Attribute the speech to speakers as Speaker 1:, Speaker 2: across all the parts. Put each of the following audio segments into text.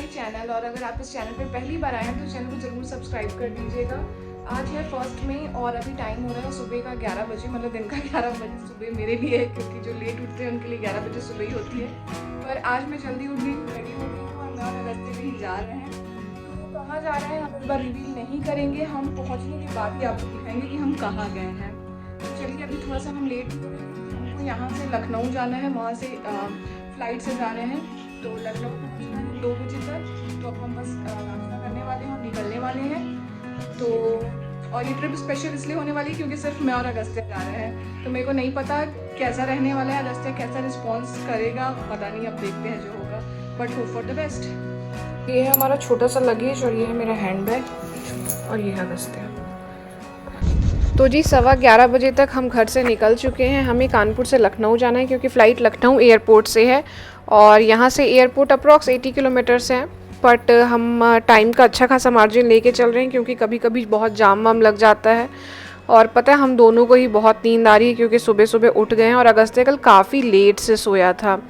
Speaker 1: Channel, और अगर आप इस चैनल पर पहली बार आए हैं तो चैनल को ज़रूर सब्सक्राइब कर दीजिएगा। आज है 1 मई और अभी टाइम हो रहा है सुबह का 11 बजे, मतलब दिन का 11 बजे सुबह मेरे लिए है, क्योंकि जो लेट उठते हैं उनके लिए 11 बजे सुबह ही होती है। पर आज मैं जल्दी उठ गई, रेडी हो गई हूँ और मैं और रास्ते में ही जा रहे हैं। तो कहाँ जा रहे हैं हम इस बार रिवील नहीं करेंगे, हम पहुँचने के बाद ही आपको दिखाएंगे कि हम कहाँ गए हैं। तो चलिए, अभी थोड़ा सा हम लेट हो रहे हैं, हमको यहाँ से लखनऊ जाना है, वहाँ से फ़्लाइट से जाने हैं। तो लखनऊ पहुँचना है 2 बजे तक। तो अब हम बस नाश्ता करने वाले हैं और निकलने वाले हैं। तो और ये ट्रिप स्पेशल इसलिए होने वाली है क्योंकि सिर्फ मैं और अगस्त्य जा रहे हैं। तो मेरे को नहीं पता कैसा रहने वाला है, अगस्त्य कैसा रिस्पॉन्स करेगा, पता नहीं, अब देखते हैं जो होगा, but hope for the best. ये है हमारा छोटा सा लगेज और ये है मेरा हैंड बैग और ये है अगस्त्य। तो जी 11:15 बजे तक हम घर से निकल चुके हैं। हमें कानपुर से लखनऊ जाना है क्योंकि फ़्लाइट लखनऊ एयरपोर्ट से है और यहाँ से एयरपोर्ट अप्रॉक्स 80 किलोमीटर्स है। बट हम टाइम का अच्छा खासा मार्जिन लेके चल रहे हैं क्योंकि कभी कभी बहुत जाम वाम लग जाता है। और पता है हम दोनों को ही बहुत नींद आ रही है क्योंकि सुबह सुबह उठ गए हैं और अगस्त्य कल काफ़ी लेट से सोया था।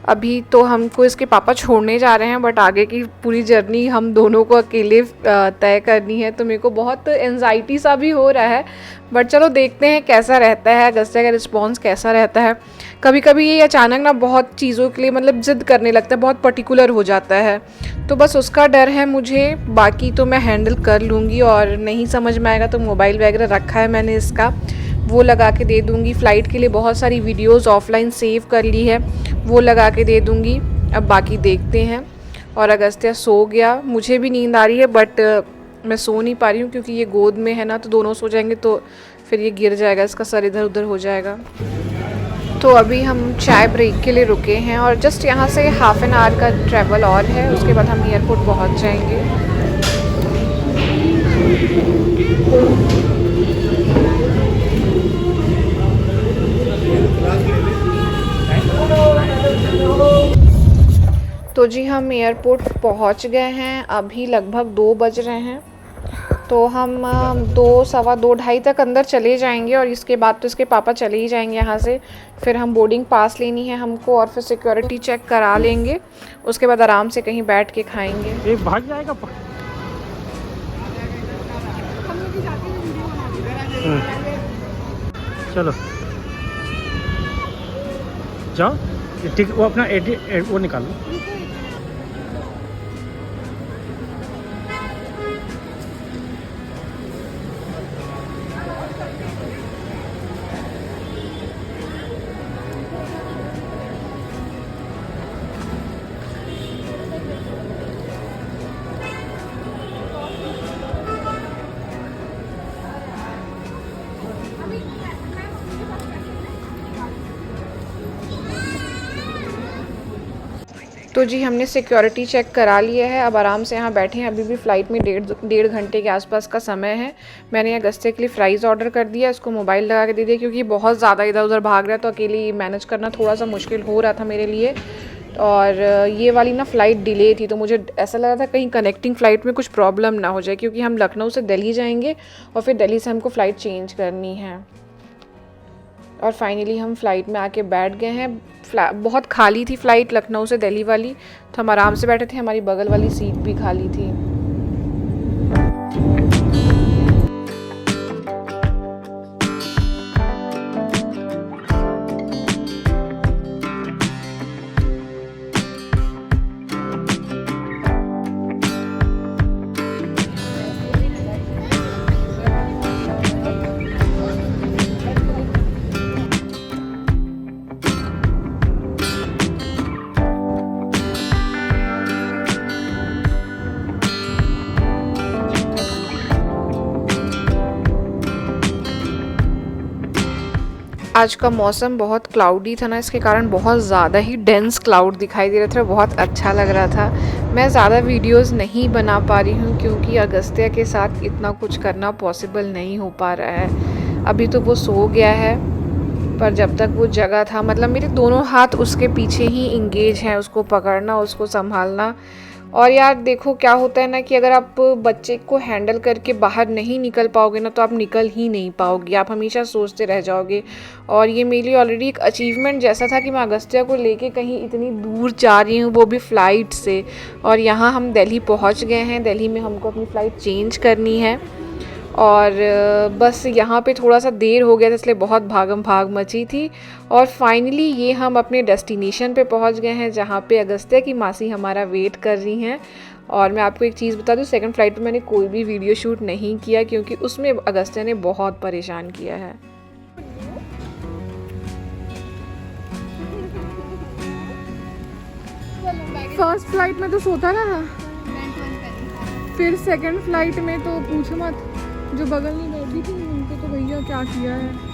Speaker 1: अभी तो हमको इसके पापा छोड़ने जा रहे हैं, बट आगे की पूरी जर्नी हम दोनों को अकेले तय करनी है। तो मेरे को बहुत एंजाइटी सा भी हो रहा है, बट चलो देखते हैं कैसा रहता है, अगस्त्य का रिस्पॉन्स कैसा रहता है। कभी कभी ये अचानक ना बहुत चीज़ों के लिए मतलब ज़िद करने लगता है, बहुत पर्टिकुलर हो जाता है। तो बस उसका डर है मुझे, बाकी तो मैं हैंडल कर लूँगी। और नहीं समझ में आएगा तो मोबाइल वगैरह रखा है मैंने इसका, वो लगा के दे दूँगी। फ़्लाइट के लिए बहुत सारी वीडियोज़ ऑफलाइन सेव कर ली है, वो लगा के दे दूँगी। अब बाकी देखते हैं। और अगस्त्य सो गया, मुझे भी नींद आ रही है बट मैं सो नहीं पा रही हूँ क्योंकि ये गोद में है ना, तो दोनों सो जाएंगे तो फिर ये गिर जाएगा, इसका सर इधर उधर हो जाएगा। तो अभी हम चाय ब्रेक के लिए रुके हैं और जस्ट यहाँ से हाफ एन आवर का ट्रैवल और है, उसके बाद हम एयरपोर्ट पहुँच जाएंगे। तो जी हम एयरपोर्ट पहुंच गए हैं, अभी लगभग 2 बज रहे हैं। तो हम 2, सवा 2, ढाई तक अंदर चले जाएंगे और इसके बाद तो इसके पापा चले ही जाएंगे यहाँ से। फिर हम बोर्डिंग पास लेनी है हमको और फिर सिक्योरिटी चेक करा लेंगे, उसके बाद आराम से कहीं बैठ के खाएंगे।
Speaker 2: ये भाग जाएगा। चलो जाओ, ठीक, वो अपना वो निकाल लो।
Speaker 1: तो जी हमने सिक्योरिटी चेक करा लिया है, अब आराम से यहाँ बैठे हैं। अभी भी फ़्लाइट में डेढ़ घंटे के आसपास का समय है। मैंने अगस्त्य के लिए फ़्राइज़ ऑर्डर कर दिया, इसको मोबाइल लगा के दे दिया क्योंकि बहुत ज़्यादा इधर उधर भाग रहा है, तो अकेले मैनेज करना थोड़ा सा मुश्किल हो रहा था मेरे लिए। और ये वाली ना फ़्लाइट डिले थी, तो मुझे ऐसा लगा था कहीं कनेक्टिंग फ़्लाइट में कुछ प्रॉब्लम ना हो जाए, क्योंकि हम लखनऊ से दिल्ली जाएंगे और फिर दिल्ली से हमको फ़्लाइट चेंज करनी है। और फाइनली हम फ़्लाइट में आके बैठ गए हैं। बहुत खाली थी फ़्लाइट लखनऊ से दिल्ली वाली, तो हम आराम से बैठे थे, हमारी बगल वाली सीट भी खाली थी। आज का मौसम बहुत क्लाउडी था ना, इसके कारण बहुत ज़्यादा ही डेंस क्लाउड दिखाई दे रहे थे, बहुत अच्छा लग रहा था। मैं ज़्यादा वीडियोस नहीं बना पा रही हूँ क्योंकि अगस्त्य के साथ इतना कुछ करना पॉसिबल नहीं हो पा रहा है। अभी तो वो सो गया है, पर जब तक वो जगह था, मतलब मेरे दोनों हाथ उसके पीछे ही इंगेज हैं, उसको पकड़ना, उसको संभालना और यार देखो क्या होता है ना कि अगर आप बच्चे को हैंडल करके बाहर नहीं निकल पाओगे ना तो आप निकल ही नहीं पाओगे, आप हमेशा सोचते रह जाओगे। और ये मेरे लिए ऑलरेडी एक अचीवमेंट जैसा था कि मैं अगस्त्या को लेके कहीं इतनी दूर जा रही हूँ, वो भी फ़्लाइट से। और यहाँ हम दिल्ली पहुँच गए हैं। दिल्ली में हमको अपनी फ़्लाइट चेंज करनी है और बस यहाँ पे थोड़ा सा देर हो गया था, इसलिए बहुत भागम भाग मची थी। और फाइनली ये हम अपने डेस्टिनेशन पे पहुँच गए हैं जहाँ पे अगस्त्या की मासी हमारा वेट कर रही हैं। और मैं आपको एक चीज़ बता दूँ, सेकंड फ़्लाइट पे मैंने कोई भी वीडियो शूट नहीं किया क्योंकि उसमें अगस्त्या ने बहुत परेशान किया है। फर्स्ट फ्लाइट में तो सोता रहा, फिर सेकंड फ्लाइट में तो पूछो मत, जो बगल में बैठी थी उनको तो भैया क्या किया है।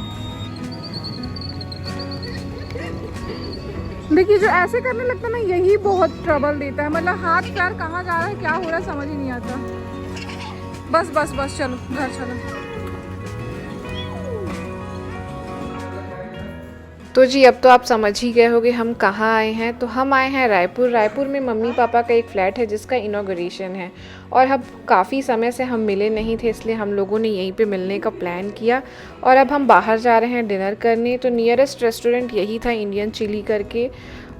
Speaker 1: देखिए जो ऐसे करने लगता है ना यही बहुत ट्रबल देता है, मतलब हाथ पैर कहाँ जा रहा है क्या हो रहा है समझ ही नहीं आता। बस बस बस चलो घर चलो। तो जी अब तो आप समझ ही गए होगे हम कहाँ आए हैं। तो हम आए हैं रायपुर। रायपुर में मम्मी पापा का एक फ़्लैट है जिसका इनॉग्रेशन है और अब काफ़ी समय से हम मिले नहीं थे, इसलिए हम लोगों ने यहीं पे मिलने का प्लान किया। और अब हम बाहर जा रहे हैं डिनर करने। तो नियरेस्ट रेस्टोरेंट यही था, इंडियन चिली करके,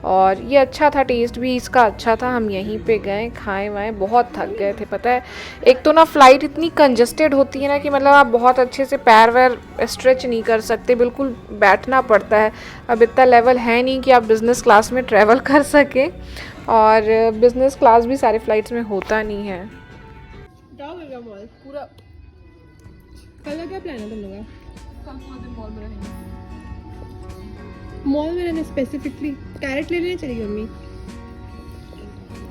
Speaker 1: और ये अच्छा था, टेस्ट भी इसका अच्छा था। हम यहीं पे गए, खाए वाए, बहुत थक गए थे। पता है एक तो ना फ़्लाइट इतनी कंजस्टेड होती है ना कि मतलब आप बहुत अच्छे से पैर वैर स्ट्रेच नहीं कर सकते, बिल्कुल बैठना पड़ता है। अब इतना लेवल है नहीं कि आप बिज़नेस क्लास में ट्रैवल कर सकें, और बिज़नेस क्लास भी सारे फ़्लाइट्स में होता नहीं है। पूरा कल का क्या प्लान है तुम लोगों का? कल पूरा दिन मॉल में रहेंगे। मॉल में रहने स्पेसिफिकली कैरेट लेने चलेगी मम्मी?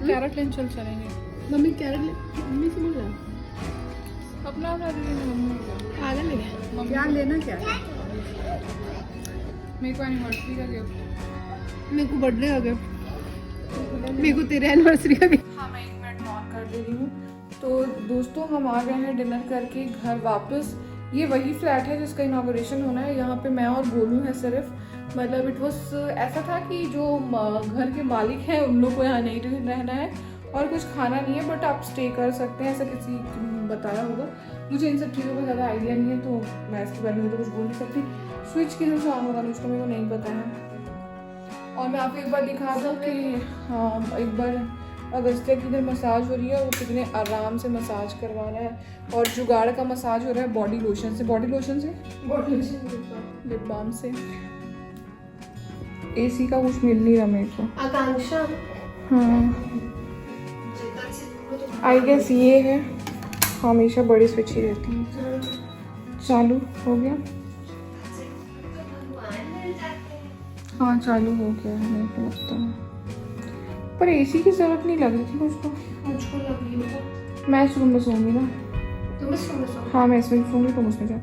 Speaker 1: कैरेट लेने चलेंगे मम्मी। कैरेट ले मम्मी से बोलना अपना आधा लेना। क्या लेना क्या है? मेरे को एनिवर्सरी का गिफ्ट, मेरे को बर्थडे का गिफ्ट, मेरे को तेरे एनिवर्सरी का गिफ्ट। हाँ मैं 1 मिनट ऑन कर दे रही हूँ। तो दोस्तों हम आ गए हैं डिनर करके घर वापस। ये वही फ्लैट है जिसका इनॉग्रेशन होना है। यहाँ पे मैं और गोलू है सिर्फ, मतलब इट वॉज ऐसा था कि जो घर के मालिक हैं उन लोग को यहाँ नहीं रहना है और कुछ खाना नहीं है, बट आप स्टे कर सकते हैं, ऐसा किसी बताया होगा। मुझे इन सब चीज़ों का ज़्यादा आइडिया नहीं है तो मैं इसके बारे में तो कुछ बोल नहीं सकती। स्विच किधर से ऑन होगा उसका मेरे को नहीं पता है। और मैं आपको एक बार दिखा दूँ कि हाँ एक बार अगस्त्या की इधर मसाज हो रही है, वो कितने आराम से मसाज करवा रहा है। और जुगाड़ का मसाज हो रहा है बॉडी लोशन से, लिप बाम से। एसी का कुछ मिल नहीं रहा मेरे को। आकांक्षा हाँ आई गेस ये है, हमेशा बड़ी स्विच ही रहती है। चालू हो गया? हाँ चालू हो गया है मेरे को लगता है, पर एसी की जरूरत नहीं लग रही थी मुझको। मैं इस रूम में सोऊंगी ना। तुम इस रूम में सो? हाँ मैं इसमें सोऊंगी, तुम उसमें जाओ।